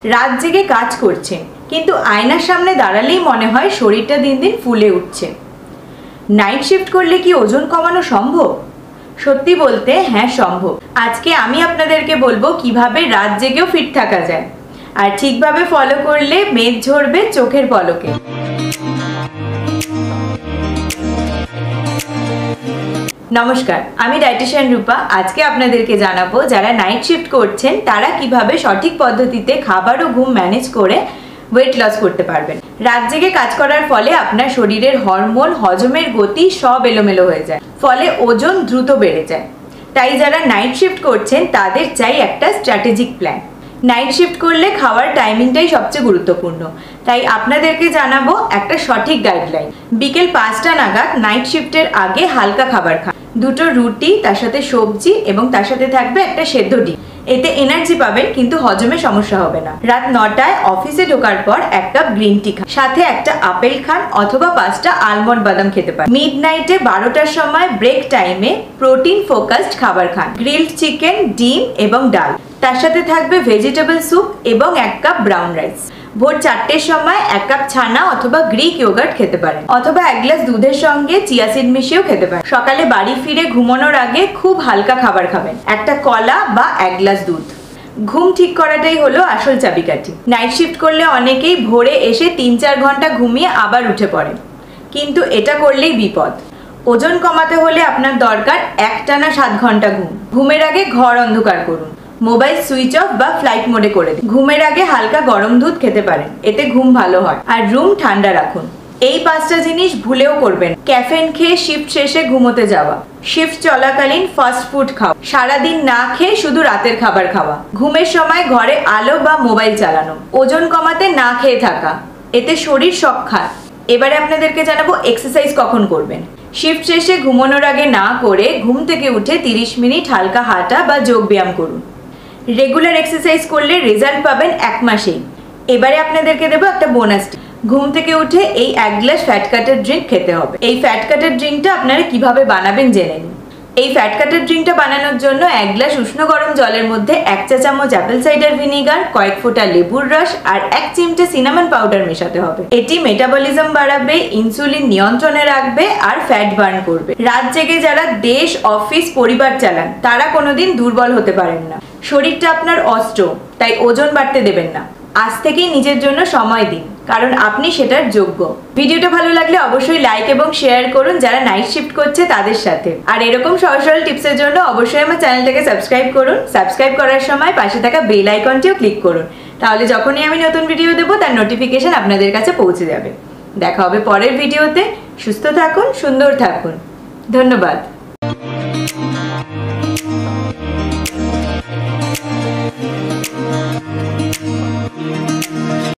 রাত জেগে কাজ করছেন কিন্তু আয়নার সামনে দাঁড়ালেই মনে হয় শরীরটা দিন দিন ফুলে উঠছে। নাইট শিফট করলে কি ওজন কমানো সম্ভব? সত্যি বলতে হ্যাঁ, সম্ভব। আজকে আমি আপনাদেরকে বলবো কিভাবে রাত জেগেও ফিট থাকা যায়, আর ঠিকভাবে ফলো করলে মেদ ঝরবে চোখের পলকে। নমস্কার, আমি ডায়েটিশিয়ান রূপা। আজকে আপনাদেরকে জানাবো যারা নাইট শিফট করছেন তারা কিভাবে সঠিক পদ্ধতিতে খাবার ও ঘুম ম্যানেজ করে ওয়েট লস করতে পারবেন। রাত জেগে কাজ করার ফলে আপনার শরীরের হরমোন, হজমের গতি সব এলোমেলো হয়ে যায়, ফলে ওজন দ্রুত বেড়ে যায়। তাই যারা নাইট শিফট করছেন তাদের চাই একটা স্ট্র্যাটেজিক প্ল্যান। নাইট শিফট করলে খাওয়ার টাইমিংটাই সবচেয়ে গুরুত্বপূর্ণ, তাই আপনাদেরকে জানাবো একটা সঠিক গাইডলাইন। বিকেল 5টা নাগাদ নাইট শিফটের আগে হালকা খাবার খান, 2টো রুটি, তার সাথে সবজি এবং তার সাথে থাকবে একটা সেদ্ধ ডিম। এতে এনার্জি পাবেন কিন্তু হজমে সমস্যা হবে না। রাত 9টায় অফিসে ঢোকার পর 1 কাপ গ্রিন টি খান, সাথে একটা আপেল খান অথবা 5টা আলমন্ড বাদাম খেতে পারেন। মিড নাইটে 12টার সময় ব্রেক টাইমে প্রোটিন ফোকাসড খাবার খান, গ্রিলড চিকেন, ডিম এবং ডাল, তার সাথে থাকবে ভেজিটেবল স্যুপ এবং 1 কাপ ব্রাউন রাইস। ভোর 4টের সময় 1 কাপ ছানা অথবা গ্রিক ইয়োগার্ট খেতে পারেন, অথবা 1 গ্লাস দুধের সঙ্গে চিয়া সিড মিশিয়েও খেতে পারেন। সকালে বাড়ি ফিরে ঘুমানোর আগে খুব হালকা খাবার খাবেন, একটা কলা বা 1 গ্লাস দুধ। ঘুম ঠিক করাটাই হলো আসল চাবিকাঠি। নাইট শিফট করলে অনেকেই ভোরে এসে 3-4 ঘন্টা ঘুমিয়ে আবার উঠে পড়েন, কিন্তু এটা করলেই বিপদ। ওজন কমাতে হলে আপনার দরকার একটানা 7 ঘন্টা ঘুম। ঘুমের আগে ঘর অন্ধকার করুন, মোবাইল সুইচ অফ বা ফ্লাইট মোডে করে দিন। ঘুমের আগে হালকা গরম দুধ খেতে পারেন, এতে ঘুম ভালো হয়। আর রুম ঠান্ডা রাখুন। এই 5টা জিনিস ভুলেও করবেন। ক্যাফেন খেয়ে শিফট শেষে ঘুমোতে যাওয়া, শিফট চলাকালীন ফাস্ট ফুড খাওয়া, সারাদিন না খেয়ে শুধু রাতের খাবার খাওয়া, ঘুমের সময় ঘরে আলো বা মোবাইল চালানো, ওজন কমাতে না খেয়ে থাকা, এতে শরীর শক খায়। এবারে আপনাদেরকে জানাবো এক্সারসাইজ কখন করবেন। শিফট শেষে ঘুমানোর আগে না করে ঘুম থেকে উঠে 30 মিনিট হালকা হাঁটা বা যোগ ব্যায়াম করুন। রেগুলার এক্সারসাইজ করলে রেজাল্ট পাবেন 1 মাসেই। এবারে আপনাদেরকে দেবো একটা বোনাস। ঘুম থেকে উঠে এই 1 গ্লাস ফ্যাট কাটের ড্রিঙ্ক খেতে হবে। এই ফ্যাট কাটের ড্রিঙ্কটা আপনারা কিভাবে বানাবেন জেনে নিন। এই ফ্যাট কাটের ড্রিঙ্কটা বানানোর জন্য 1 গ্লাস উষ্ণ গরম জলের মধ্যে 1 চা চামচ অ্যাপেল সাইডার ভিনিগার, কয়েক ফোঁটা লেবুর রস আর 1 চিমটে সিনামন পাউডার মেশাতে হবে। এটি মেটাবলিজম বাড়াবে, ইনসুলিন নিয়ন্ত্রণে রাখবে আর ফ্যাট বার্ন করবে। রাত জেগে যারা দেশ, অফিস, পরিবার চালান তারা কোনোদিন দুর্বল হতে পারেন না। শরীরটা আপনার অস্ত্র, তাই ওজন বাড়তে দেবেন না। আজ থেকেই নিজের জন্য সময় দিন, কারণ আপনি সেটার যোগ্য। ভিডিওটা ভালো লাগলে অবশ্যই লাইক এবং শেয়ার করুন যারা নাইট শিফট করছে তাদের সাথে। আর এরকম সহজ সরল টিপসের জন্য অবশ্যই আমার চ্যানেলটাকে সাবস্ক্রাইব করুন। সাবস্ক্রাইব করার সময় পাশে থাকা বেল আইকনটিও ক্লিক করুন, তাহলে যখনই আমি নতুন ভিডিও দেবো তার নোটিফিকেশন আপনাদের কাছে পৌঁছে যাবে। দেখা হবে পরের ভিডিওতে। সুস্থ থাকুন, সুন্দর থাকুন। ধন্যবাদ।